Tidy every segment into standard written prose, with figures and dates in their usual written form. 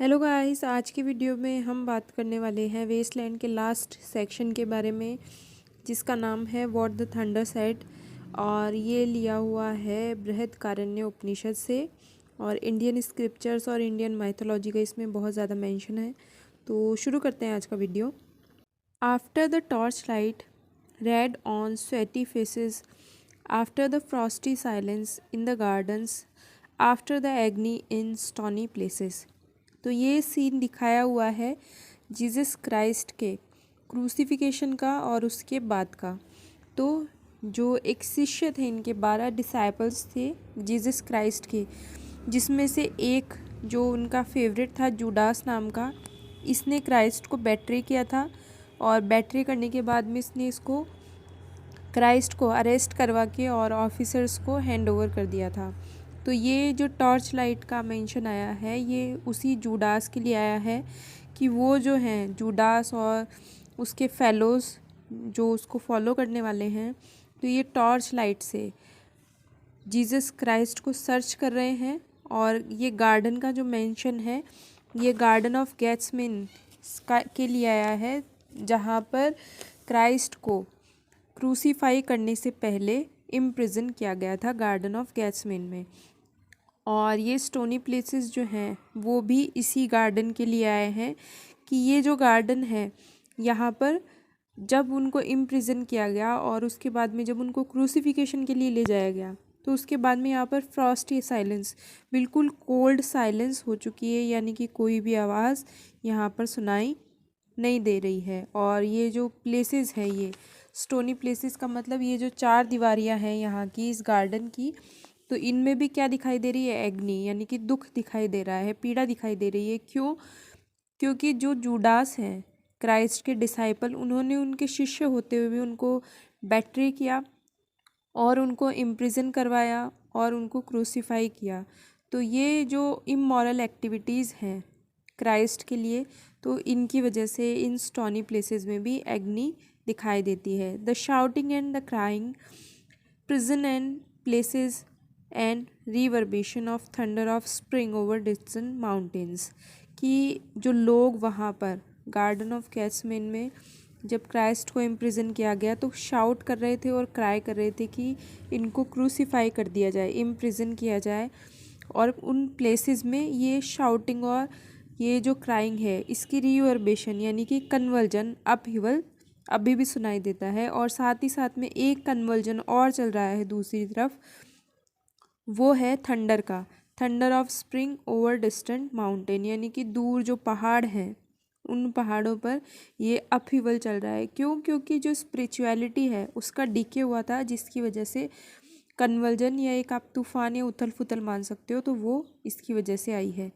Hello guys, आज की video में हम बात करने वाले हैं वेस्टलैंड के लास्ट सेक्शन के बारे में, जिसका नाम है व्हाट द थंडर सेड। और ये लिया हुआ है बृहदारण्यक उपनिषद से, और इंडियन स्क्रिप्चर्स और इंडियन माइथोलॉजी का इसमें बहुत ज़्यादा मेंशन है। तो शुरू करते हैं आज का video. After the torch light red on sweaty faces, after the Frosty silence in the gardens, after the एग्नी in stony places. तो ये सीन दिखाया हुआ है जीसस क्राइस्ट के क्रूसिफिकेशन का और उसके बाद का। तो जो एक शिष्य थे, इनके 12 डिसाइपल्स थे जीसस क्राइस्ट के, जिसमें से एक जो उनका फेवरेट था जूडास नाम का, इसने क्राइस्ट को बेट्रे किया था। और बेट्रे करने के बाद में इसने इसको क्राइस्ट को अरेस्ट करवा के और ऑफिसर्स को हैंड ओवर कर दिया था। तो ये जो टॉर्च लाइट का मेंशन आया है, ये उसी जूडास के लिए आया है कि वो जो हैं जूडास और उसके फेलोज़ जो उसको फॉलो करने वाले हैं, तो ये टॉर्च लाइट से जीसस क्राइस्ट को सर्च कर रहे हैं। और ये गार्डन का जो मेंशन है, ये गार्डन ऑफ गेट्समिन के लिए आया है, जहाँ पर क्राइस्ट को क्रूसीफाई करने से पहले इम्प्रिजन किया गया था, गार्डन ऑफ गेट्समिन में। और ये स्टोनी प्लेसेस जो हैं वो भी इसी गार्डन के लिए आए हैं कि ये जो गार्डन है, यहाँ पर जब उनको इम्प्रिजन किया गया और उसके बाद में जब उनको क्रूसिफिकेशन के लिए ले जाया गया, तो उसके बाद में यहाँ पर फ्रॉस्टी साइलेंस, बिल्कुल कोल्ड साइलेंस हो चुकी है, यानी कि कोई भी आवाज़ यहाँ पर सुनाई नहीं दे रही है। और ये जो प्लेसेस है, ये स्टोनी प्लेसेस का मतलब ये जो 4 दीवारियाँ हैं यहाँ की इस गार्डन की, तो इनमें भी क्या दिखाई दे रही है? एग्नी, यानी कि दुख दिखाई दे रहा है, पीड़ा दिखाई दे रही है। क्यों? क्योंकि जो जूडास हैं क्राइस्ट के डिसाइपल, उन्होंने उनके शिष्य होते हुए भी उनको बेट्रे किया और उनको इम्प्रिजन करवाया और उनको क्रूसीफाई किया। तो ये जो इमोरल एक्टिविटीज़ हैं क्राइस्ट के लिए, तो इनकी वजह से इन स्टोनी प्लेसेस में भी एग्नी दिखाई देती है। The shouting and the crying, prison and places and reverberation of thunder of spring over distant mountains, कि जो लोग वहाँ पर गार्डन ऑफ गेट्समेन में जब क्राइस्ट को इम्प्रिजन किया गया, तो शाउट कर रहे थे और क्राई कर रहे थे कि इनको क्रूसीफाई कर दिया जाए, इम्प्रिजन किया जाए। और उन प्लेसेस में ये शाउटिंग और ये जो क्राइंग है, इसकी रिवर्बेशन यानी कि कन्वर्जन, अपहिवल अभी भी सुनाई देता है। और साथ ही साथ में एक कन्वर्जन और चल रहा है दूसरी तरफ, वो है थंडर का, thunder of spring over distant mountain, यानी कि दूर जो पहाड़ हैं उन पहाड़ों पर ये अपहीवल चल रहा है। क्यों? क्योंकि जो स्पिरिचुअलिटी है उसका डीके हुआ था, जिसकी वजह से कन्वर्जन, या एक आप तूफान या उथल पुथल मान सकते हो, तो वो इसकी वजह से आई है।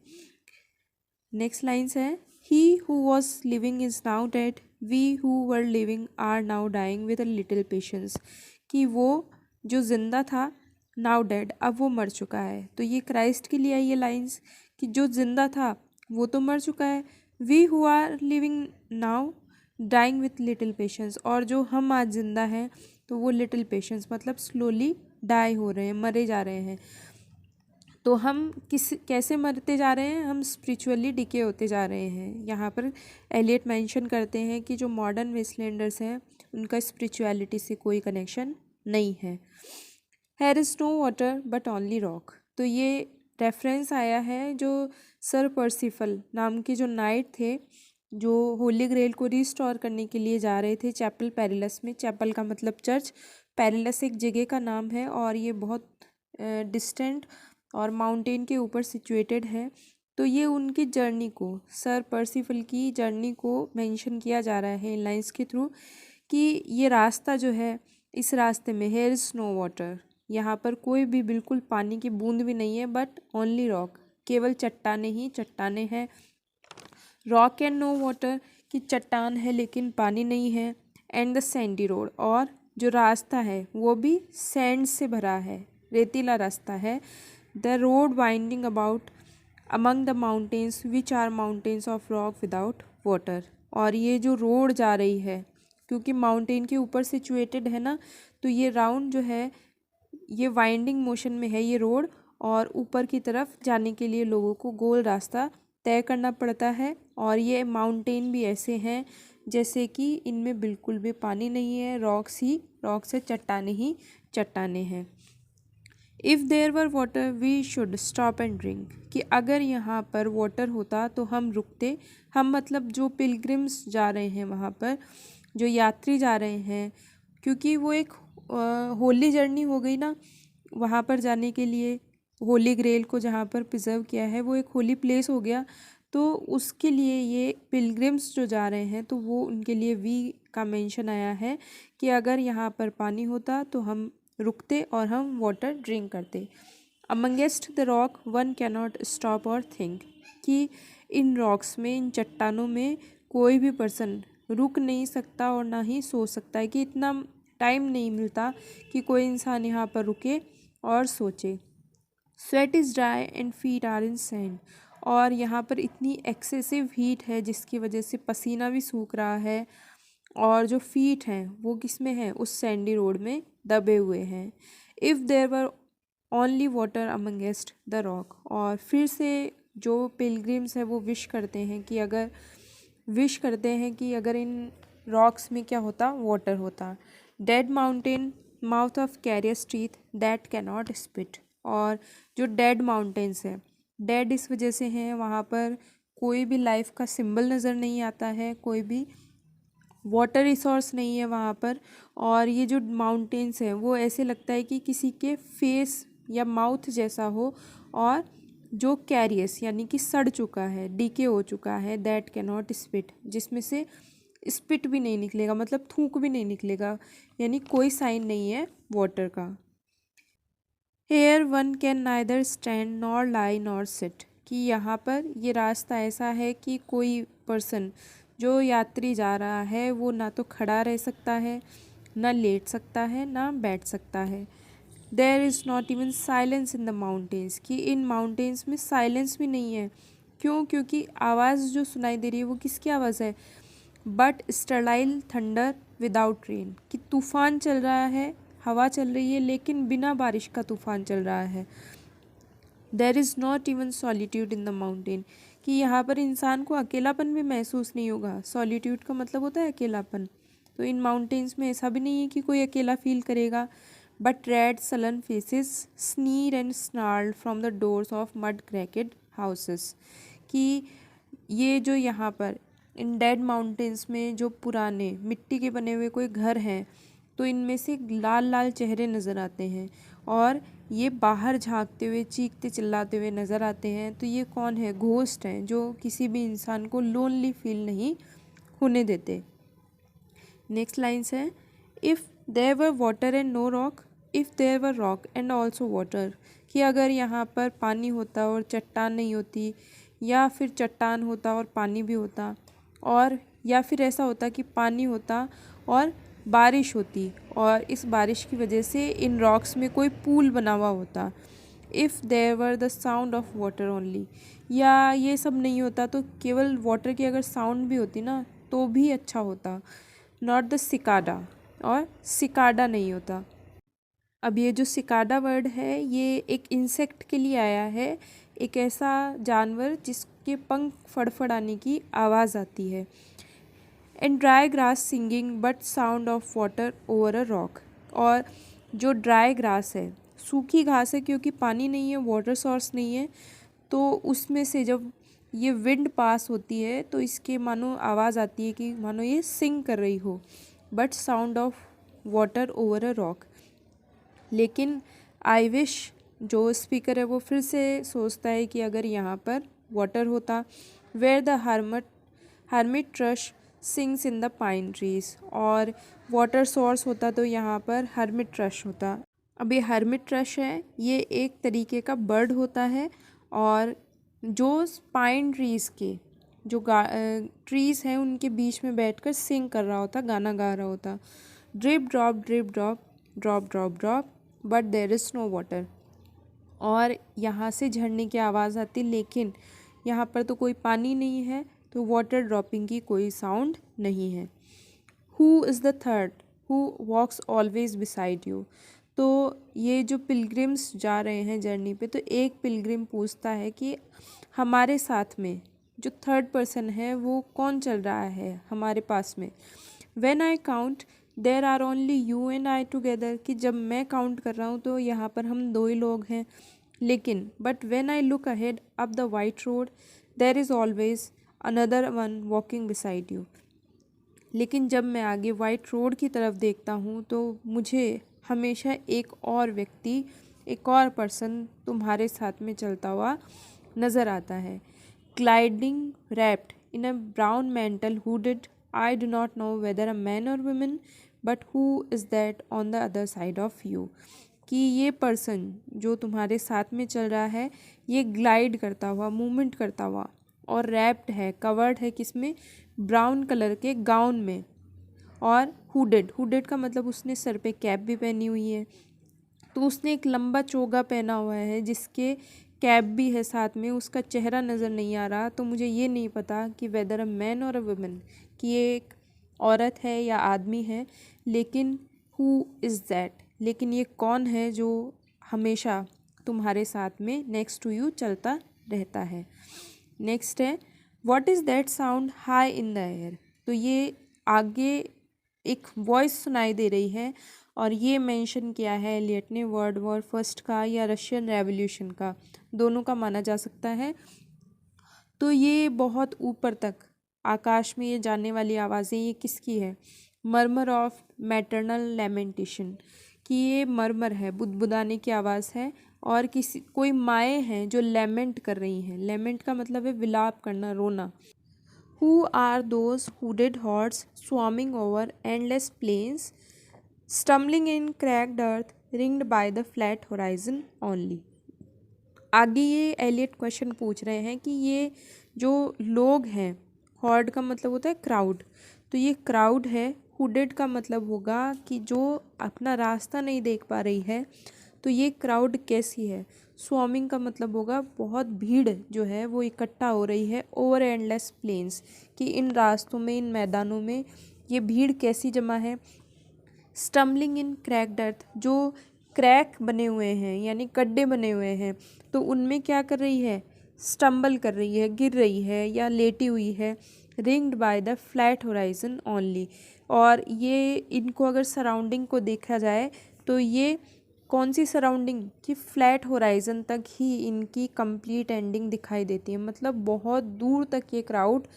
नेक्स्ट लाइन्स है, he who was living is now dead, we who were living are now dying with a little patience, कि वो जो जिंदा था नाउ डेड, अब वो मर चुका है। तो ये क्राइस्ट के लिए आई ये लाइन्स कि जो जिंदा था वो तो मर चुका है, we who are living now dying with little patience, और जो हम आज जिंदा हैं तो वो लिटिल पेशेंस मतलब स्लोली डाई हो रहे हैं, मरे जा रहे हैं। तो हम कैसे मरते जा रहे हैं? हम स्पिरिचुअली डिके होते जा रहे हैं। यहाँ पर एलियट मेंशन करते हैं कि जो मॉडर्न वेस्टलैंडर्स हैं उनका स्पिरिचुअलिटी से कोई कनेक्शन नहीं है। Here is no water but only rock, तो ये रेफरेंस आया है जो सर पर्सिफल नाम के जो नाइट थे, जो होली ग्रेल को रिस्टोर करने के लिए जा रहे थे चैपल पेरिलस में। चैपल का मतलब चर्च, पेरिलस एक जगह का नाम है, और ये बहुत डिस्टेंट और माउंटेन के ऊपर सिचुएटेड है। तो ये उनकी जर्नी को, सर पर्सिफल की जर्नी को मेंशन किया जा रहा है इन लाइन्स के थ्रू, कि ये रास्ता जो है, इस रास्ते में हेयर इज़ नो वाटर, यहाँ पर कोई भी बिल्कुल पानी की बूंद भी नहीं है, बट ओनली रॉक, केवल चट्टाने ही चट्टाने हैं। रॉक एंड नो वाटर, कि चट्टान है लेकिन पानी नहीं है। एंड द सैंडी रोड, और जो रास्ता है वो भी सैंड से भरा है, रेतीला रास्ता है। The road winding about among the mountains which are mountains of rock without water, और ये जो रोड जा रही है, क्योंकि माउंटेन के ऊपर सिचुएटेड है ना, तो ये राउंड जो है ये वाइंडिंग मोशन में है ये रोड, और ऊपर की तरफ जाने के लिए लोगों को गोल रास्ता तय करना पड़ता है। और ये माउंटेन भी ऐसे हैं जैसे कि इनमें बिल्कुल भी पानी नहीं है, रॉक्स है, चट्टाने ही चट्टाने हैं। If there were water we should stop and drink, कि अगर यहाँ पर वाटर होता तो हम रुकते। हम मतलब जो पिलग्रिम्स जा रहे हैं वहाँ पर, जो यात्री जा रहे हैं, क्योंकि वो एक होली जर्नी हो गई ना, वहाँ पर जाने के लिए होली ग्रेल को जहाँ पर प्रिजर्व किया है वो एक होली प्लेस हो गया। तो उसके लिए ये पिलग्रिम्स जो जा रहे हैं तो वो उनके लिए वी का मेंशन आया है कि अगर यहाँ पर पानी होता तो हम रुकते और हम वाटर ड्रिंक करते। Amongst the rock one cannot stop और थिंक, कि इन रॉक्स में, इन चट्टानों में कोई भी पर्सन रुक नहीं सकता और ना ही सोच सकता है, कि इतना टाइम नहीं मिलता कि कोई इंसान यहाँ पर रुके और सोचे। Sweat is dry and feet are in sand, और यहाँ पर इतनी एक्सेसिव हीट है जिसकी वजह से पसीना भी सूख रहा है, और जो फीट हैं वो किस में हैं, उस सैंडी रोड में दबे हुए हैं। If there were only water amongst the rock, और फिर से जो पिलग्रिम्स हैं वो विश करते हैं कि अगर इन रॉक्स में क्या होता, वाटर होता। Dead mountain mouth of carious teeth that cannot spit, और जो डेड माउंटेन्स हैं, डेड इस वजह से हैं वहाँ पर कोई भी लाइफ का सिंबल नज़र नहीं आता है, कोई भी वाटर रिसोर्स नहीं है वहाँ पर। और ये जो माउंटेन्स हैं वो ऐसे लगता है कि किसी के फेस या माउथ जैसा हो, और जो कैरियस यानी कि सड़ चुका है, डीके हो चुका है, दैट कैनॉट स्पिट, जिसमें से स्पिट भी नहीं निकलेगा, मतलब थूक भी नहीं निकलेगा, यानी कोई साइन नहीं है वाटर का। Here one can neither stand nor lie nor sit, कि यहाँ पर ये रास्ता ऐसा है कि कोई पर्सन, जो यात्री जा रहा है, वो ना तो खड़ा रह सकता है, ना लेट सकता है, ना बैठ सकता है। There is not even silence in the mountains, कि इन माउंटेन्स में साइलेंस भी नहीं है। क्यों? क्योंकि आवाज़ जो सुनाई दे रही है वो किसकी आवाज़ है, बट स्टरलाइल थंडर विदाउट रेन, कि तूफ़ान चल रहा है, हवा चल रही है लेकिन बिना बारिश का तूफ़ान चल रहा है। There is not even solitude in the mountain, कि यहाँ पर इंसान को अकेलापन भी महसूस नहीं होगा। सॉलिट्यूड का मतलब होता है अकेलापन, तो इन माउंटेन्स में ऐसा भी नहीं है कि कोई अकेला फील करेगा। But red sullen faces sneer and snarl from the doors of mud cracked houses, कि ये जो यहाँ पर इन डेड माउंटेन्स में जो पुराने मिट्टी के बने हुए कोई घर हैं, तो इनमें से लाल लाल चेहरे नज़र आते हैं, और ये बाहर झांकते हुए, चीखते चिल्लाते हुए नज़र आते हैं। तो ये कौन है? घोस्ट हैं, जो किसी भी इंसान को लोनली फील नहीं होने देते। नेक्स्ट लाइन्स हैं, if there were water and no rock, if there were rock and also water, कि अगर यहाँ पर पानी होता और चट्टान नहीं होती, या फिर चट्टान होता और पानी भी होता, और या फिर ऐसा होता कि पानी होता और बारिश होती, और इस बारिश की वजह से इन रॉक्स में कोई पूल बना हुआ होता। If there were the sound of water only, या ये सब नहीं होता तो केवल वाटर की अगर साउंड भी होती ना तो भी अच्छा होता। नॉट द सिकाडा, और सिकाडा नहीं होता। अब ये जो सिकाडा वर्ड है ये एक इंसेक्ट के लिए आया है, एक ऐसा जानवर जिसके पंख फड़फड़ाने की आवाज़ आती है। And dry grass singing but sound of water over a rock, और जो ड्राई ग्रास है, सूखी घास है, क्योंकि पानी नहीं है, वाटर सोर्स नहीं है, तो उसमें से जब ये विंड पास होती है तो इसके मानो आवाज़ आती है कि मानो ये सिंग कर रही हो, but sound of water over a rock. लेकिन आई विश, जो स्पीकर है वो फिर से सोचता है कि अगर यहाँ पर वाटर होता, where the hermit thrush sings in the pine trees, और वाटर सोर्स होता तो यहाँ पर हर्मिट थ्रश होता। अब ये हर्मिट थ्रश है, ये एक तरीके का बर्ड होता है, और जो पाइन ट्रीज़ के जो ट्रीज़ हैं उनके बीच में बैठकर सिंग कर रहा होता, गाना गा रहा होता। Drip drop drop drop drop but there is no water, और यहाँ से झरने की आवाज़ आती, लेकिन यहाँ पर तो कोई पानी नहीं है, तो वाटर ड्रॉपिंग की कोई साउंड नहीं है। Who is the third who walks always beside you, तो ये जो पिलग्रिम्स जा रहे हैं जर्नी पे, तो एक पिलग्रिम पूछता है कि हमारे साथ में जो थर्ड पर्सन है वो कौन चल रहा है हमारे पास में। When I count there are only you and I together, कि जब मैं काउंट कर रहा हूँ तो यहाँ पर हम दो ही लोग हैं। लेकिन but when I look ahead up the white road there is always another one walking beside you. लेकिन जब मैं आगे वाइट रोड की तरफ देखता हूँ तो मुझे हमेशा एक और व्यक्ति, एक और पर्सन तुम्हारे साथ में चलता हुआ नज़र आता है। Gliding wrapped in a brown mantle hooded, I do not know whether a man or woman, but who is that on the other side of you. कि ये पर्सन जो तुम्हारे साथ में चल रहा है ये ग्लाइड करता हुआ, मूवमेंट करता हुआ और रैप्ड है, कवर्ड है किसमें, ब्राउन कलर के गाउन में, और हुडेड, हुडेड का मतलब उसने सर पे कैप भी पहनी हुई है। तो उसने एक लंबा चोगा पहना हुआ है जिसके कैप भी है साथ में, उसका चेहरा नज़र नहीं आ रहा। तो मुझे ये नहीं पता कि वेदर अ मैन और अ वुमेन, कि ये एक औरत है या आदमी है, लेकिन हु इज़ दैट, लेकिन ये कौन है जो हमेशा तुम्हारे साथ में नेक्स्ट टू यू चलता रहता है। नेक्स्ट है what is that sound high in the air. तो ये आगे एक वॉइस सुनाई दे रही है और ये मेंशन किया है एलियट ने वर्ल्ड वॉर फर्स्ट का या रशियन रेवोल्यूशन का, दोनों का माना जा सकता है। तो ये बहुत ऊपर तक आकाश में ये जाने वाली आवाज़ें ये किसकी है, मर्मर ऑफ मैटरनल लेमेंटेशन, कि ये मर्मर है, बुदबुदाने की आवाज़ है और किसी कोई माएँ हैं जो लेमेंट कर रही हैं। लेमेंट का मतलब है विलाप करना, रोना। Who are those hooded hordes swarming over endless plains, stumbling in cracked earth, ringed by the flat horizon only? आगे ये एलियट क्वेश्चन पूछ रहे हैं कि ये जो लोग हैं, हॉर्ड का मतलब होता है क्राउड, तो ये क्राउड है। हुडेड का मतलब होगा कि जो अपना रास्ता नहीं देख पा रही है, तो ये क्राउड कैसी है। स्वॉमिंग का मतलब होगा बहुत भीड़ जो है वो इकट्ठा हो रही है ओवर एंडलेस प्लेन्स, कि इन रास्तों में, इन मैदानों में ये भीड़ कैसी जमा है। स्टम्बलिंग इन क्रैक्ड अर्थ, जो क्रैक बने हुए हैं यानी गड्ढे बने हुए हैं, तो उनमें क्या कर रही है, स्टम्बल कर रही है, गिर रही है या लेटी हुई है। Ringed by the flat horizon only, और ये इनको अगर सराउंडिंग को देखा जाए तो ये कौन सी सराउंडिंग, कि फ्लैट होराइजन तक ही इनकी कंप्लीट एंडिंग दिखाई देती है, मतलब बहुत दूर तक ये क्राउड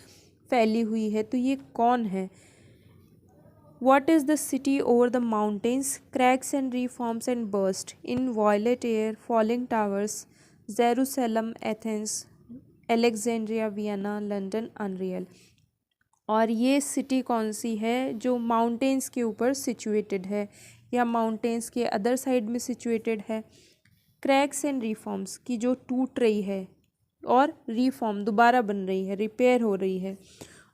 फैली हुई है। तो ये कौन है। What is the city over the mountains, cracks and reforms and burst in violet air, falling towers, Jerusalem, Athens, Alexandria, Vienna, London, unreal। और ये सिटी कौन सी है जो माउंटेन्स के ऊपर सिचुएटेड है या माउंटेन्स के अदर साइड में सिचुएटेड है। क्रैक्स एंड रिफॉर्म्स, की जो टूट रही है और रिफॉर्म दोबारा बन रही है, रिपेयर हो रही है।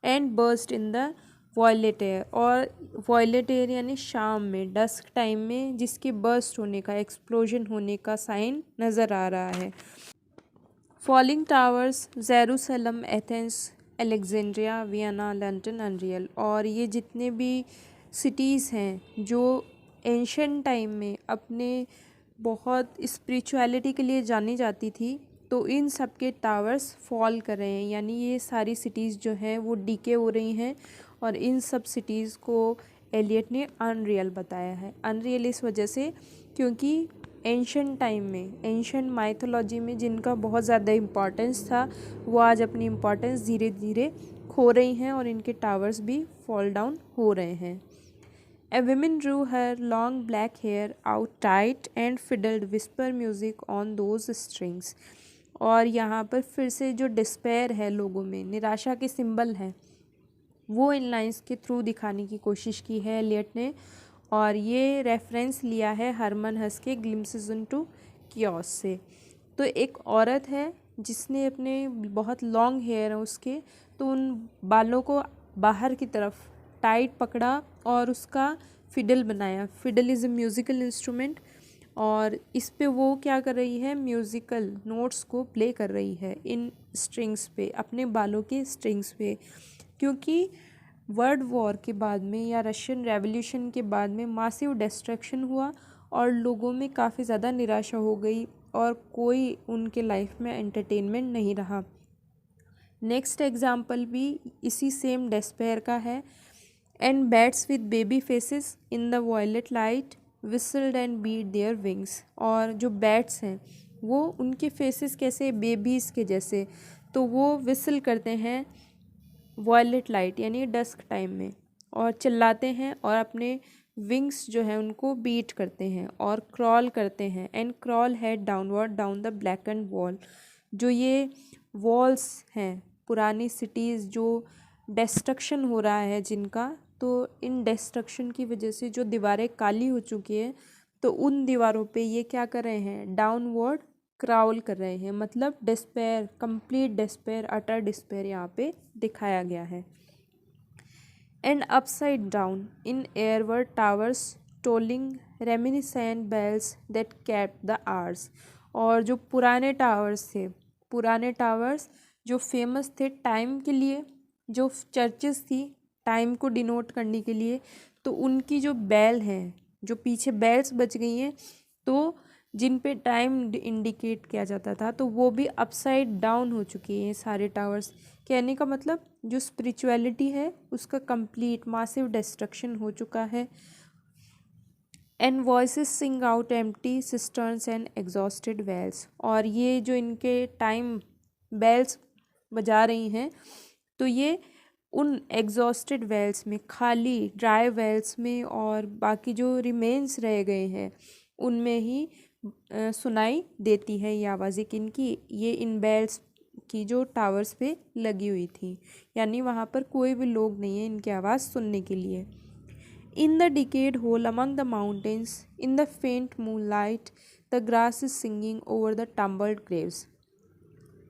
And burst in the violet air, और वॉयलेट एयर यानी शाम में, डस्क टाइम में जिसके बर्स्ट होने का, एक्सप्लोजन होने का साइन नज़र आ रहा है। Falling towers, Jerusalem, Athens, Alexandria, Vienna, London, unreal. और ये जितने भी सिटीज़ हैं जो एंशियंट टाइम में अपने बहुत स्पिरिचुअलिटी के लिए जानी जाती थी, तो इन सब के टावर्स फॉल कर रहे हैं, यानी ये सारी सिटीज़ जो हैं वो डीके हो रही हैं। और इन सब सिटीज़ को एलियट ने अनरियल बताया है। अनरियल इस वजह से क्योंकि एंशियंट टाइम में, एंशियंट माइथोलॉजी में जिनका बहुत ज़्यादा इम्पोर्टेंस था, वो आज अपनी इम्पोर्टेंस धीरे धीरे खो रही हैं और इनके टावर्स भी फॉल डाउन हो रहे हैं। A woman drew her long black hair out tight and fiddled whisper music on those strings। और यहाँ पर फिर से जो डिस्पेयर है लोगों में, निराशा के सिंबल हैं, वो इन लाइंस के थ्रू दिखाने की कोशिश की है एलियट ने। और ये रेफरेंस लिया है हरमन हस के ग्लिम्सेस इनटू कियोस से। तो एक औरत है जिसने अपने बहुत लॉन्ग हेयर है उसके, तो उन बालों को बाहर की तरफ टाइट पकड़ा और उसका फिडल बनाया। Fiddle is a musical instrument, और इस पे वो क्या कर रही है, म्यूज़िकल नोट्स को प्ले कर रही है इन स्ट्रिंग्स पे, अपने बालों के स्ट्रिंग्स पे। क्योंकि वर्ल्ड वॉर के बाद में या रशियन रेवोल्यूशन के बाद में मासिव डिस्ट्रक्शन हुआ और लोगों में काफ़ी ज़्यादा निराशा हो गई और कोई उनके लाइफ में एंटरटेनमेंट नहीं रहा। नेक्स्ट एग्जाम्पल भी इसी सेम डेस्पेयर का है। And bats with baby faces in the violet light whistled and beat their wings. और जो बैट्स हैं वो उनके फेसेस कैसे, बेबीज़ के जैसे, तो वो विसल करते हैं वॉयलेट लाइट यानी डस्क टाइम में, और चिल्लाते हैं और अपने विंग्स जो है उनको बीट करते हैं और क्रॉल करते हैं। And crawl head downward down the black and wall. जो ये वॉल्स हैं, पुरानी सिटीज़ जो डिस्ट्रक्शन हो रहा है जिनका, तो इन डिस्ट्रक्शन की वजह से जो दीवारें काली हो चुकी है, तो उन दीवारों पे ये क्या कर रहे हैं, डाउनवर्ड क्राउल कर रहे हैं। मतलब despair, complete despair, utter despair यहाँ पे दिखाया गया है। And upside down in air were towers tolling reminiscent bells that kept the hours. और जो पुराने टावर्स थे, पुराने टावर्स जो फेमस थे टाइम के लिए, जो चर्चेस थी टाइम को डिनोट करने के लिए, तो उनकी जो बेल हैं, जो पीछे बेल्स बच गई हैं, तो जिन पे टाइम इंडिकेट किया जाता था, तो वो भी अपसाइड डाउन हो चुकी हैं सारे टावर्स। कहने का मतलब जो स्पिरिचुअलिटी है उसका कंप्लीट मासिव डिस्ट्रक्शन हो चुका है। And voices sing out empty cisterns and exhausted wells. और ये जो इनके टाइम बेल्स बजा रही हैं, तो ये उन एग्जॉस्टेड वेल्स में, खाली ड्राई वेल्स में और बाकी जो रिमेन्स रह गए हैं उनमें ही सुनाई देती है ये आवाज़ें। किनकी, ये इन बेल्स की जो टावर्स पे लगी हुई थी, यानी वहाँ पर कोई भी लोग नहीं है इनकी आवाज़ सुनने के लिए। In the decayed hole among the mountains in the faint moonlight the grass is singing over the tumbled graves.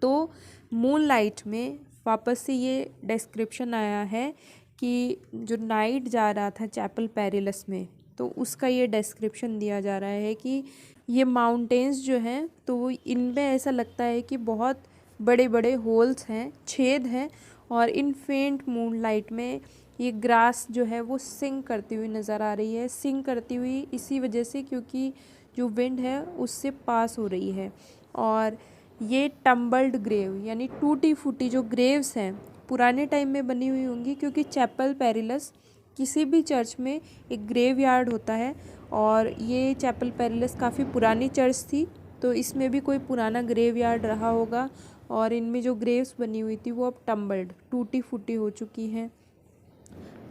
तो मूनलाइट में वापस से ये डिस्क्रिप्शन आया है कि जो नाइट जा रहा था चैपल पेरिलस में, तो उसका ये डिस्क्रिप्शन दिया जा रहा है कि ये माउंटेन्स जो हैं, तो इनमें ऐसा लगता है कि बहुत बड़े बड़े होल्स हैं, छेद हैं, और इन फेंट मूनलाइट में ये ग्रास जो है वो सिंग करती हुई नज़र आ रही है। सिंग करती हुई इसी वजह से क्योंकि जो विंड है उससे पास हो रही है। और ये टम्बल्ड ग्रेव यानी टूटी फूटी जो ग्रेव्स हैं पुराने टाइम में बनी हुई होंगी, क्योंकि चैपल पेरिलस किसी भी चर्च में एक ग्रेव यार्ड होता है, और ये चैपल पेरिलस काफ़ी पुरानी चर्च थी, तो इसमें भी कोई पुराना ग्रेव यार्ड रहा होगा, और इनमें जो ग्रेव्स बनी हुई थी वो अब टम्बल्ड, टूटी फूटी हो चुकी हैं।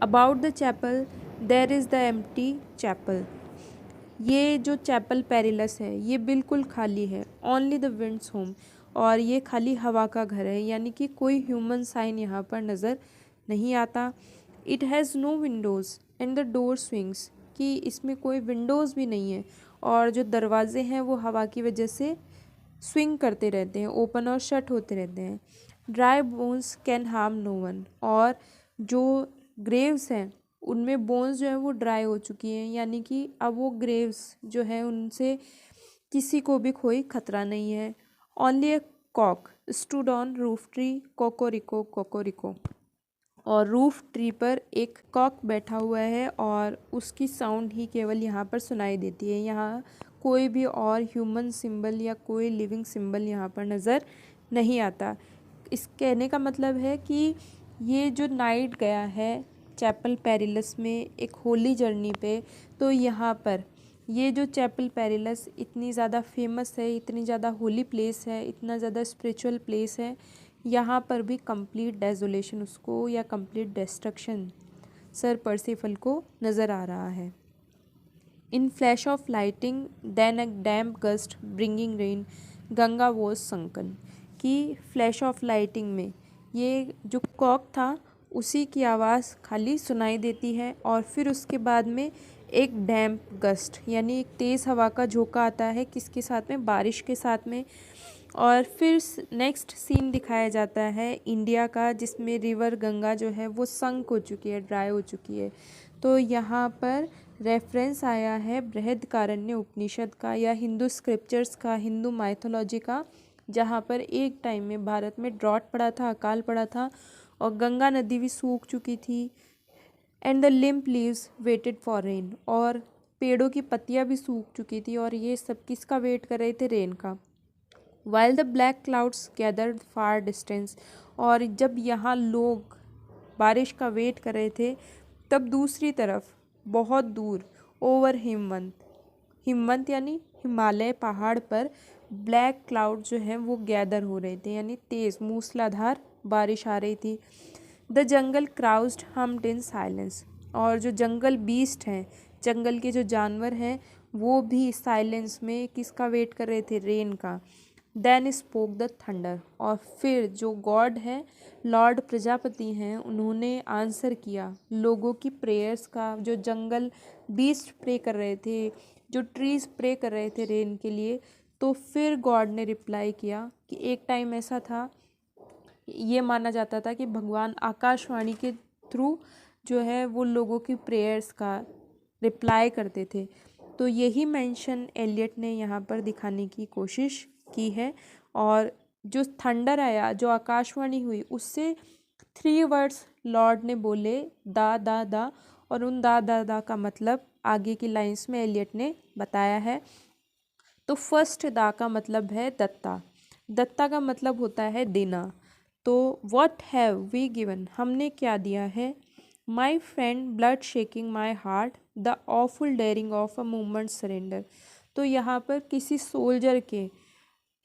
About the chapel there is the empty chapel. ये जो चैपल पेरिलस है ये बिल्कुल खाली है। Only the wind's home. और ये खाली हवा का घर है, यानी कि कोई ह्यूमन साइन यहाँ पर नज़र नहीं आता। It has no windows and the door swings. कि इसमें कोई विंडोज़ भी नहीं है, और जो दरवाजे हैं वो हवा की वजह से स्विंग करते रहते हैं, ओपन और शट होते रहते हैं। Dry bones can harm no one. और जो ग्रेव्स हैं उनमें बोन्स जो है वो ड्राई हो चुकी हैं, यानी कि अब वो ग्रेव्स जो है उनसे किसी को भी कोई खतरा नहीं है। Only a cock stood on roof tree cocorico cocorico. और रूफ ट्री पर एक कॉक बैठा हुआ है और उसकी साउंड ही केवल यहाँ पर सुनाई देती है। यहाँ कोई भी और ह्यूमन सिंबल या कोई लिविंग सिंबल यहाँ पर नज़र नहीं आता। इस कहने का मतलब है कि ये जो नाइट गया है चैपल पेरिलस में एक होली जर्नी पे, तो यहाँ पर ये जो चैपल पेरिलस इतनी ज़्यादा फेमस है, इतनी ज़्यादा होली प्लेस है, इतना ज़्यादा स्पिरिचुअल प्लेस है, यहाँ पर भी कंप्लीट डेजोलेशन उसको या कंप्लीट डिस्ट्रक्शन सर पर्सिफल को नज़र आ रहा है। In flash of lighting then a damp gust bringing rain Ganga was sunken. कि फ्लैश ऑफ लाइटिंग में ये जो कॉक था उसी की आवाज़ खाली सुनाई देती है, और फिर उसके बाद में एक डैम्प गस्ट यानी एक तेज़ हवा का झोंका आता है, किसके साथ में, बारिश के साथ में। और फिर नेक्स्ट सीन दिखाया जाता है इंडिया का, जिसमें रिवर गंगा जो है वो संक हो चुकी है, ड्राई हो चुकी है। तो यहाँ पर रेफरेंस आया है बृहदारण्यक उपनिषद का या हिंदू स्क्रिप्चर्स का, हिंदू माइथोलॉजी का, जहाँ पर एक टाइम में भारत में ड्रॉट पड़ा था, अकाल पड़ा था, और गंगा नदी भी सूख चुकी थी। And the limp leaves waited for rain. और पेड़ों की पत्तियाँ भी सूख चुकी थी, और ये सब किसका वेट कर रहे थे, रेन का। While the black clouds gathered far distance, और जब यहाँ लोग बारिश का वेट कर रहे थे तब दूसरी तरफ बहुत दूर ओवर हिमवंत, हिमवंत यानी हिमालय पहाड़ पर ब्लैक क्लाउड जो हैं वो गैदर हो रहे थे, यानी तेज़ मूसलाधार बारिश आ रही थी। The jungle क्राउज्ड humped in silence, और जो जंगल बीस्ट हैं, जंगल के जो जानवर हैं वो भी साइलेंस में किसका वेट कर रहे थे, रेन का। देन स्पोक द थंडर, और फिर जो गॉड है, लॉर्ड प्रजापति हैं, उन्होंने आंसर किया लोगों की प्रेयर्स का। जो जंगल बीस्ट प्रे कर रहे थे, जो ट्रीज़ प्रे कर रहे थे रेन के लिए, तो फिर गॉड ने रिप्लाई किया कि एक टाइम ऐसा था, ये माना जाता था कि भगवान आकाशवाणी के थ्रू जो है वो लोगों की प्रेयर्स का रिप्लाई करते थे। तो यही मेंशन एलियट ने यहाँ पर दिखाने की कोशिश की है। और जो थंडर आया, जो आकाशवाणी हुई, उससे 3 वर्ड्स लॉर्ड ने बोले, दा दा दा, और उन दा दा दा का मतलब आगे की लाइंस में एलियट ने बताया है। तो फर्स्ट दा का मतलब है दत्ता, दत्ता का मतलब होता है देना। तो व्हाट हैव वी गिवन, हमने क्या दिया है। My friend blood shaking my heart, the awful daring of a movement surrender. तो यहाँ पर किसी सोल्जर के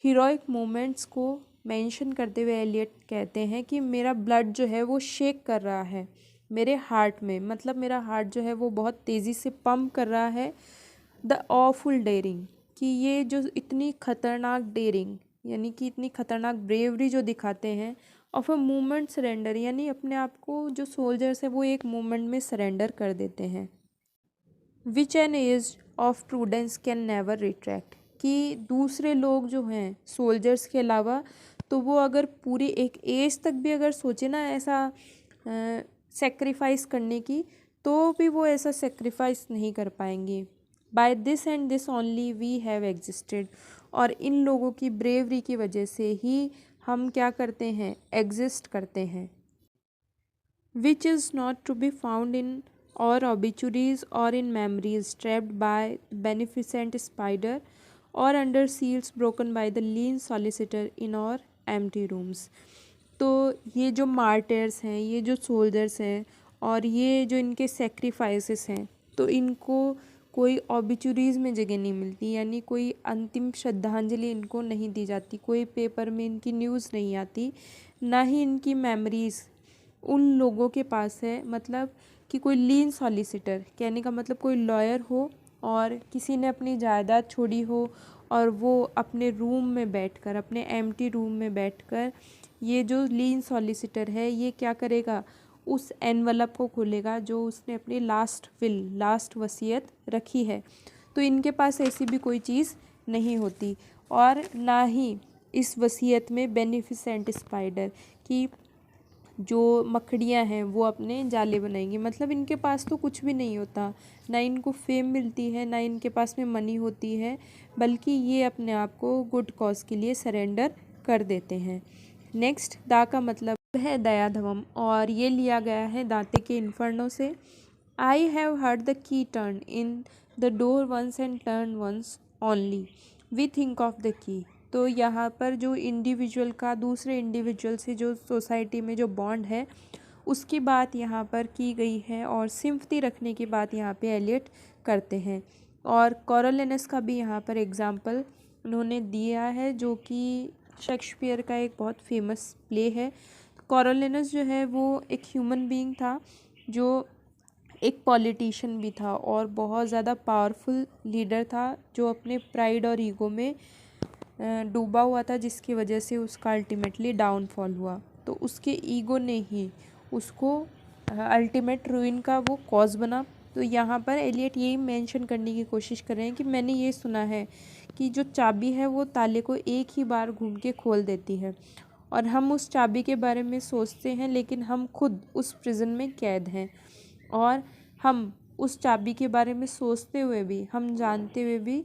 हीरोइक मोमेंट्स को मेंशन करते हुए एलियट कहते हैं कि मेरा ब्लड जो है वो शेक कर रहा है मेरे हार्ट में, मतलब मेरा हार्ट जो है वो बहुत तेज़ी से पंप कर रहा है। द ऑफुल डेयरिंग, कि ये जो इतनी खतरनाक डेयरिंग यानी कि इतनी खतरनाक ब्रेवरी जो दिखाते हैं, ऑफ अ मूवमेंट सरेंडर, यानी अपने आप को जो सोल्जर्स है वो एक मूवमेंट में सरेंडर कर देते हैं। Which an age of prudence can never retract, कि दूसरे लोग जो हैं सोल्जर्स के अलावा, तो वो अगर पूरी एक एज तक भी अगर सोचे ना ऐसा सेक्रीफाइस करने की, तो भी वो ऐसा सेक्रीफाइस नहीं कर पाएंगे। By this and this only we have existed, और इन लोगों की ब्रेवरी की वजह से ही हम क्या करते हैं, एग्जिस्ट करते हैं। Which is not to be found in our obituaries or in memories trapped by beneficent spider or under seals broken by the lean solicitor in our empty rooms। तो ये जो मार्टर्स हैं, ये जो सोल्जर्स हैं, और ये जो इनके सेक्रीफाइसेस हैं, तो इनको कोई ऑबिचुरीज़ में जगह नहीं मिलती, यानी कोई अंतिम श्रद्धांजलि इनको नहीं दी जाती, कोई पेपर में इनकी न्यूज़ नहीं आती, ना ही इनकी मेमोरीज़ उन लोगों के पास है। मतलब कि कोई लीन सॉलिसिटर, कहने का मतलब कोई लॉयर हो और किसी ने अपनी जायदाद छोड़ी हो, और वो अपने रूम में बैठकर, अपने एम्प्टी रूम में बैठकर, ये जो लीन सॉलिसिटर है ये क्या करेगा, उस एनवलप को खोलेगा जो उसने अपनी लास्ट विल, लास्ट वसीयत रखी है। तो इनके पास ऐसी भी कोई चीज़ नहीं होती, और ना ही इस वसीयत में बेनिफिसेंट स्पाइडर की जो मकड़ियाँ हैं वो अपने जाले बनाएंगी। मतलब इनके पास तो कुछ भी नहीं होता, ना इनको फेम मिलती है, ना इनके पास में मनी होती है, बल्कि ये अपने आप को गुड कॉज के लिए सरेंडर कर देते हैं। नेक्स्ट दा का मतलब है दयाधवम, और ये लिया गया है दांते के इन्फर्नो से। I have heard the key turn in the door once and turn once only, we think of the key. तो यहाँ पर जो इंडिविजुअल का दूसरे इंडिविजुअल से जो सोसाइटी में जो बॉन्ड है उसकी बात यहाँ पर की गई है, और सिम्पथी रखने की बात यहाँ पे एलियट करते हैं। और कॉरलिनस का भी यहाँ पर एग्जाम्पल उन्होंने दिया है, जो कि शेक्सपियर का एक बहुत फेमस प्ले है। कॉरलिनस जो है वो एक ह्यूमन बीइंग था, जो एक पॉलिटिशियन भी था और बहुत ज़्यादा पावरफुल लीडर था, जो अपने प्राइड और ईगो में डूबा हुआ था, जिसकी वजह से उसका अल्टीमेटली डाउनफॉल हुआ। तो उसके ईगो ने ही उसको अल्टीमेट रूइन का वो कॉज बना। तो यहाँ पर एलियट यही मेंशन करने की कोशिश कर रहे हैं कि मैंने ये सुना है कि जो चाबी है वो ताले को एक ही बार घूम के खोल देती है, और हम उस चाबी के बारे में सोचते हैं लेकिन हम खुद उस प्रिजन में कैद हैं, और हम उस चाबी के बारे में सोचते हुए भी, हम जानते हुए भी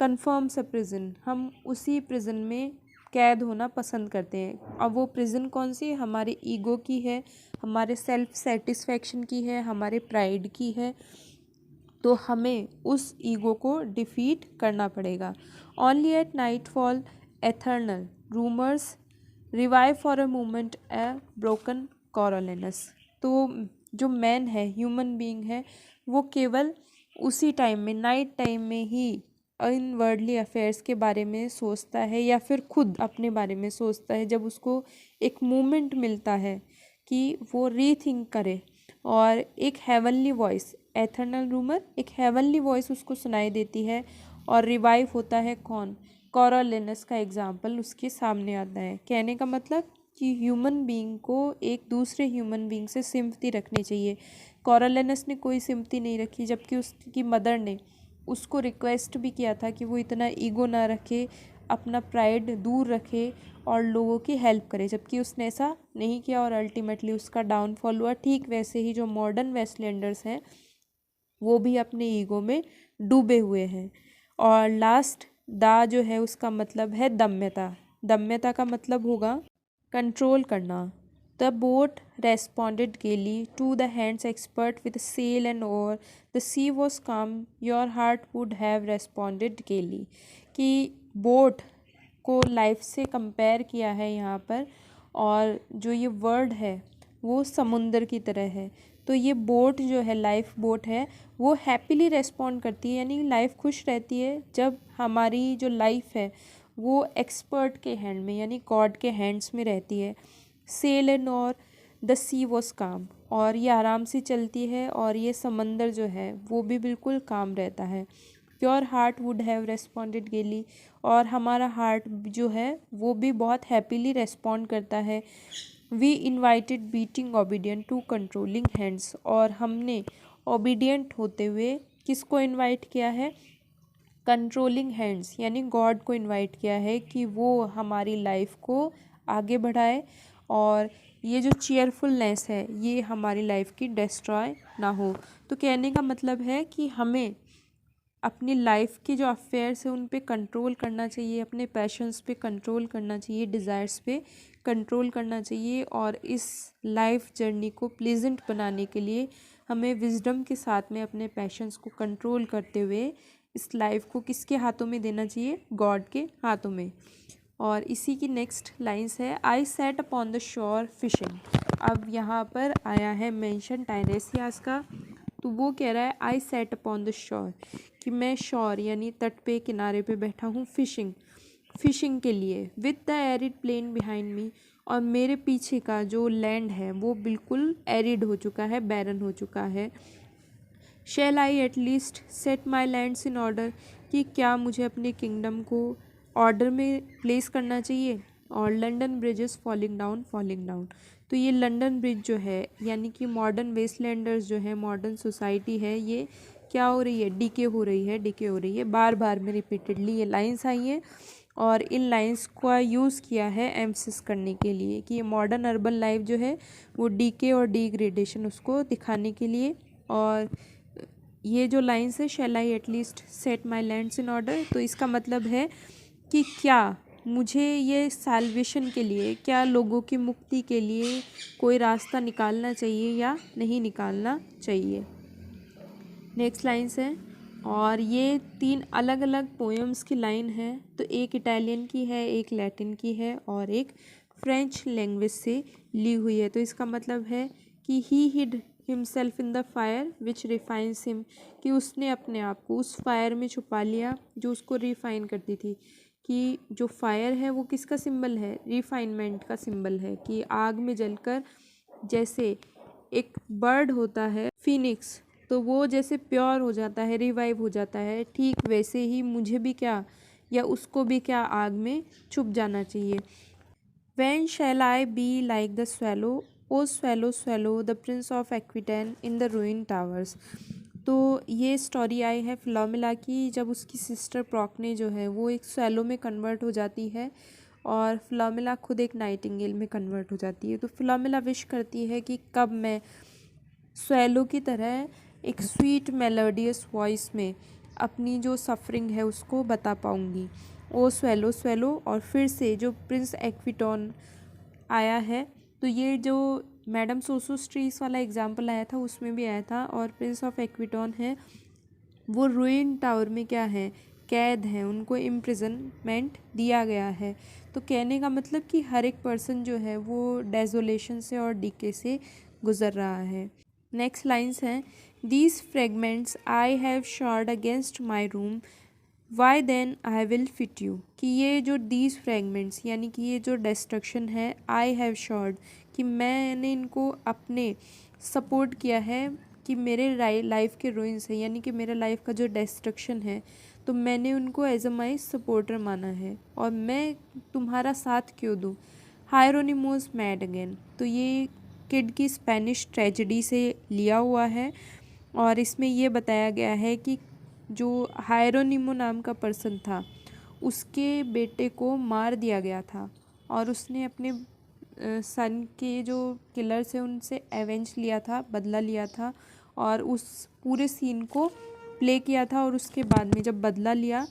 कन्फर्म सा प्रिजन, हम उसी प्रिजन में कैद होना पसंद करते हैं। अब वो प्रिजन कौन सी, हमारे ईगो की है, हमारे सेल्फ सेटिस्फेक्शन की है, हमारे प्राइड की है। तो हमें उस ईगो को डिफीट करना पड़ेगा। Only at nightfall ethereal rumours revive for a moment a broken Coriolanus. तो जो मैन है, ह्यूमन बीइंग है, वो केवल उसी टाइम में, नाइट टाइम में ही इन वर्ल्डली अफेयर्स के बारे में सोचता है या फिर खुद अपने बारे में सोचता है, जब उसको एक मोमेंट मिलता है कि वो रीथिंक करे और एक हेवनली वॉइस, एथर्नल रूमर, एक हेवनली वॉइस उसको सुनाई देती है और रिवाइव होता है कौन, कॉरोलिनस का एग्जाम्पल उसके सामने आता है। कहने का मतलब कि ह्यूमन बीइंग को एक दूसरे ह्यूमन बीइंग से सिम्पथी रखनी चाहिए। कॉरोलिनस ने कोई सिम्पथी नहीं रखी, जबकि उसकी मदर ने उसको रिक्वेस्ट भी किया था कि वो इतना ईगो ना रखे, अपना प्राइड दूर रखे और लोगों की हेल्प करे, जबकि उसने ऐसा नहीं किया और अल्टीमेटली उसका डाउनफॉल हुआ। ठीक वैसे ही जो मॉडर्न वेस्टलैंडर्स हैं वो भी अपने ईगो में डूबे हुए हैं। और लास्ट दा जो है उसका मतलब है दम्यता। दम्यता का मतलब होगा कंट्रोल करना। The boat responded gaily to the hands expert with sail and oar, the sea was calm, your heart would have responded gaily. कि बोट को लाइफ से कंपेयर किया है यहाँ पर, और जो ये वर्ड है वो समुंदर की तरह है। तो ये बोट जो है, लाइफ बोट है, वो हैप्पीली रेस्पॉन्ड करती है, यानी लाइफ खुश रहती है जब हमारी जो लाइफ है वो एक्सपर्ट के हैंड में, यानी गॉड के हैंड्स में रहती है। सेल एंड और द सी वॉज काम, और ये आराम से चलती है, और ये समंदर जो है वो भी बिल्कुल काम रहता है। Your heart would have responded गेली, और हमारा हार्ट जो है वो भी बहुत हैप्पीली रेस्पॉन्ड करता है। We invited beating obedient to controlling hands, और हमने ओबीडियंट होते हुए किसको इन्वाइट किया है, कंट्रोलिंग हैंड्स, यानी गॉड को इन्वाइट किया है कि वो हमारी लाइफ को आगे बढ़ाए, और ये जो चीयरफुलनेस है ये हमारी लाइफ की डिस्ट्रॉय ना हो। तो कहने का मतलब है कि हमें अपनी लाइफ के जो अफेयर्स हैं उन पे कंट्रोल करना चाहिए, अपने पैशंस पे कंट्रोल करना चाहिए, डिज़ायर्स पे कंट्रोल करना चाहिए, और इस लाइफ जर्नी को प्लेजेंट बनाने के लिए हमें विजडम के साथ में अपने पैशंस को कंट्रोल करते हुए इस लाइफ को किसके हाथों में देना चाहिए, गॉड के हाथों में। और इसी की नेक्स्ट लाइन्स है, I sat upon the shore fishing. अब यहाँ पर आया है मेंशन टाइरेसियास का, तो वो कह रहा है आई सेट अपॉन द शोर, कि मैं शोर यानी तट पे, किनारे पे बैठा हूँ फिशिंग के लिए, with the arid plain behind me, और मेरे पीछे का जो लैंड है वो बिल्कुल एरिड हो चुका है, बैरन हो चुका है। Shall I at least set my lands in order, कि क्या मुझे अपने किंगडम को ऑर्डर में प्लेस करना चाहिए। और London bridge is falling down. तो ये लंदन ब्रिज जो है, यानी कि मॉडर्न वेस्टलैंडर्स जो है, मॉडर्न सोसाइटी है, ये क्या हो रही है, डीके हो रही है। बार बार में रिपीटेडली ये लाइंस आई हैं, और इन लाइंस का यूज़ किया है एम्फसिस करने के लिए कि ये मॉडर्न अर्बन लाइफ जो है वो डीके और डिग्रेडेशन उसको दिखाने के लिए। और ये जो लाइंस है, shall I at least set my lands in order, तो इसका मतलब है कि क्या मुझे ये साल्वेशन के लिए, क्या लोगों की मुक्ति के लिए कोई रास्ता निकालना चाहिए या नहीं निकालना चाहिए। नेक्स्ट लाइन्स है, और ये 3 अलग अलग पोएम्स की लाइन है, तो एक इटालियन की है, एक लैटिन की है, और एक फ्रेंच लैंग्वेज से ली हुई है। तो इसका मतलब है कि he hid himself in the fire which refines him, कि उसने अपने आप को उस फायर में छुपा लिया जो उसको रिफाइन करती थी। कि जो फायर है वो किसका सिंबल है, रिफाइनमेंट का सिंबल है, कि आग में जलकर जैसे एक बर्ड होता है फिनिक्स, तो वो जैसे प्योर हो जाता है, रिवाइव हो जाता है, ठीक वैसे ही मुझे भी क्या, या उसको भी क्या, आग में छुप जाना चाहिए। When shall I be like the swallow? O swallow, swallow, the prince of Aquitaine in the ruined towers. तो ये स्टोरी आई है फिलोमिला की, जब उसकी सिस्टर प्रॉक्ने जो है वो एक स्वैलो में कन्वर्ट हो जाती है, और फिलोमिला खुद एक नाइटिंगेल में कन्वर्ट हो जाती है। तो फिलोमिला विश करती है कि कब मैं स्वैलो की तरह एक स्वीट मेलोडियस वॉइस में अपनी जो सफरिंग है उसको बता पाऊँगी। ओ स्वैलो स्वैलो, और फिर से जो प्रिंस एक्विटॉन आया है, तो ये जो मैडम सोसोस्ट्रीस वाला एग्जाम्पल आया था उसमें भी आया था, और प्रिंस ऑफ एक्विटॉन है वो रूइन टावर में क्या है, कैद हैं, उनको इम्प्रिजनमेंट दिया गया है। तो कहने का मतलब कि हर एक पर्सन जो है वो डेजोलेशन से और डीके से गुज़र रहा है। नेक्स्ट लाइन्स हैं, these fragments I have shored against my room, why then I will fit you. कि ये जो दीज फ्रेगमेंट्स यानी कि ये जो डिस्ट्रक्शन है, आई हैव शॉर्ड कि मैंने इनको अपने सपोर्ट किया है कि मेरे लाइफ के रूइंस है, यानी कि मेरे लाइफ का जो डिस्ट्रक्शन है तो मैंने उनको एज अ माई सपोर्टर माना है और मैं तुम्हारा साथ क्यों दूँ। हायरोनिमोस मैड अगेन, तो ये किड की स्पेनिश ट्रेजेडी से लिया हुआ है और इसमें ये बताया गया है कि जो हायरोनिमो नाम का पर्सन था उसके बेटे को मार दिया गया था और उसने अपने सन के जो किलर्स हैं उनसे एवेंज लिया था, बदला लिया था और उस पूरे सीन को प्ले किया था और उसके बाद में जब बदला लिया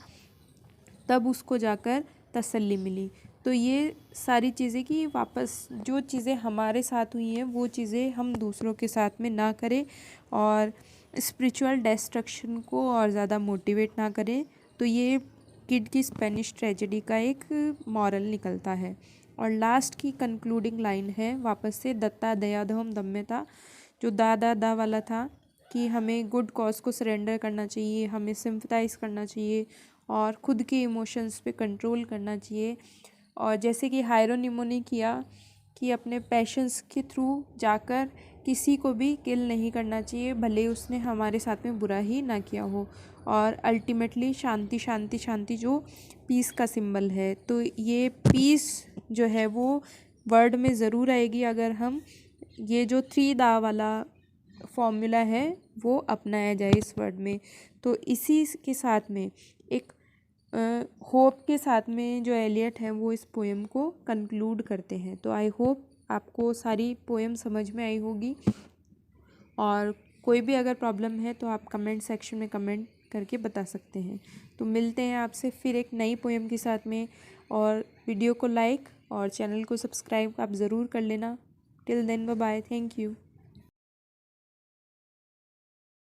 तब उसको जाकर तसल्ली मिली। तो ये सारी चीज़ें कि वापस जो चीज़ें हमारे साथ हुई हैं वो चीज़ें हम दूसरों के साथ में ना करें और स्पिरिचुअल डिस्ट्रक्शन को और ज़्यादा मोटिवेट ना करें। तो ये किड की स्पेनिश ट्रेजेडी का एक मॉरल निकलता है। और लास्ट की कंक्लूडिंग लाइन है वापस से, दत्ता दयाधम दम्यता, जो दा वाला था कि हमें गुड कॉज को सरेंडर करना चाहिए, हमें सिंपथाइज़ करना चाहिए और ख़ुद के इमोशंस पे कंट्रोल करना चाहिए। और जैसे कि हायरोनिमो ने किया कि अपने पैशंस के थ्रू जाकर किसी को भी किल नहीं करना चाहिए, भले उसने हमारे साथ में बुरा ही ना किया हो। और अल्टीमेटली शांति शांति शांति जो पीस का सिंबल है, तो ये पीस जो है वो वर्ड में ज़रूर आएगी अगर हम ये जो 3 दा वाला फॉर्मूला है वो अपनाया जाए इस वर्ड में। तो इसी के साथ में एक होप के साथ में जो एलियट है वो इस पोएम को कंक्लूड करते हैं। तो आई होप आपको सारी पोएम समझ में आई होगी और कोई भी अगर प्रॉब्लम है तो आप कमेंट सेक्शन में कमेंट करके बता सकते हैं। तो मिलते हैं आपसे फिर एक नई पोएम के साथ में, और वीडियो को लाइक और चैनल को सब्सक्राइब आप ज़रूर कर लेना। Till then bye bye, thank you.